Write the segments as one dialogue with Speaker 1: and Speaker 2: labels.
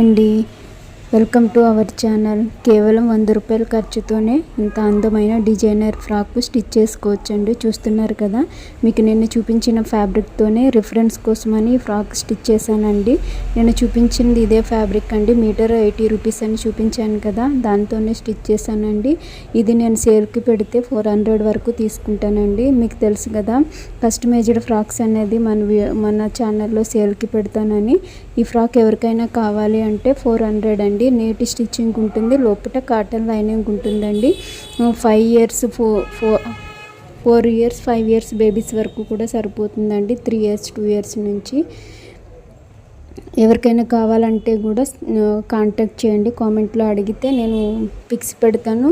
Speaker 1: అండి, welcome to our channel. కేవలం 100 రూపాయల ఖర్చుతోనే ఇంత అందమైన డిజైనర్ ఫ్రాక్ స్టిచ్ చేసుకోవచ్చండి. చూస్తున్నారు కదా, మీకు నేను చూపించిన ఫ్యాబ్రిక్తోనే రిఫరెన్స్ కోసమని ఫ్రాక్ స్టిచ్ చేశానండి. నేను చూపించింది ఇదే ఫ్యాబ్రిక్ అండి. మీటర్ 80 రూపీస్ అని చూపించాను కదా, దాంతోనే స్టిచ్ చేశానండి. ఇది నేను సేల్కి పెడితే 400 వరకు తీసుకుంటానండి. మీకు తెలుసు కదా, కస్టమైజ్డ్ ఫ్రాక్స్ అనేది మన ఛానల్లో సేల్కి పెడతానని. ఈ ఫ్రాక్ ఎవరికైనా కావాలి అంటే 400 అండి. నీటి స్టిచ్చింగ్ ఉంటుంది, లోపల కాటన్ లైనింగ్ ఉంటుందండి. 5 ఇయర్స్ 4 ఇయర్స్ 5 ఇయర్స్ బేబీస్ వరకు కూడా సరిపోతుందండి. 3 ఇయర్స్ 2 ఇయర్స్ నుంచి ఎవరికైనా కావాలంటే కూడా కాంటాక్ట్ చేయండి. కామెంట్లో అడిగితే నేను పిక్స్ పెడతాను.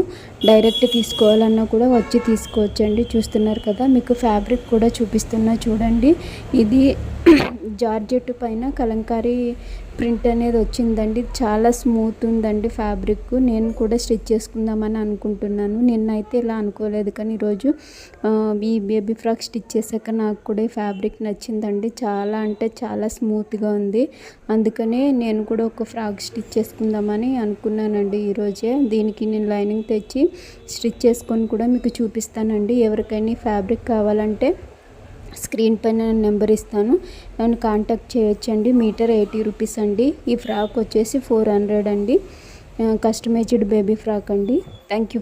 Speaker 1: డైరెక్ట్ తీసుకోవాలన్నా కూడా వచ్చి తీసుకోవచ్చండి. చూస్తున్నారు కదా, మీకు ఫ్యాబ్రిక్ కూడా చూపిస్తున్నా చూడండి. ఇది జార్జెట్ పైన కలంకారీ ప్రింట్ అనేది వచ్చిందండి. చాలా స్మూత్ ఉందండి ఫ్యాబ్రిక్. నేను కూడా స్టిచ్ చేసుకుందామని అనుకుంటున్నాను. నిన్నైతే ఇలా అనుకోలేదు, కానీ ఈరోజు ఈ బేబీ ఫ్రాక్ స్టిచ్ చేశాక నాకు కూడా ఈ ఫ్యాబ్రిక్ నచ్చిందండి. చాలా అంటే చాలా స్మూత్గా ఉంది. అందుకనే నేను కూడా ఒక ఫ్రాక్ స్టిచ్ చేసుకుందామని అనుకున్నానండి ఈరోజే. దీనికి నేను లైనింగ్ తెచ్చి స్టిచ్ చేసుకొని కూడా మీకు చూపిస్తానండి. ఎవరికైనా ఫ్యాబ్రిక్ కావాలంటే స్క్రీన్ పైన నెంబర్ ఇస్తాను, నన్ను కాంటాక్ట్ చేయొచ్చండి. మీటర్ 80 రూపీస్ అండి. ఈ ఫ్రాక్ వచ్చేసి 400 అండి. కస్టమైజ్డ్ బేబీ ఫ్రాక్ అండి. Thank you.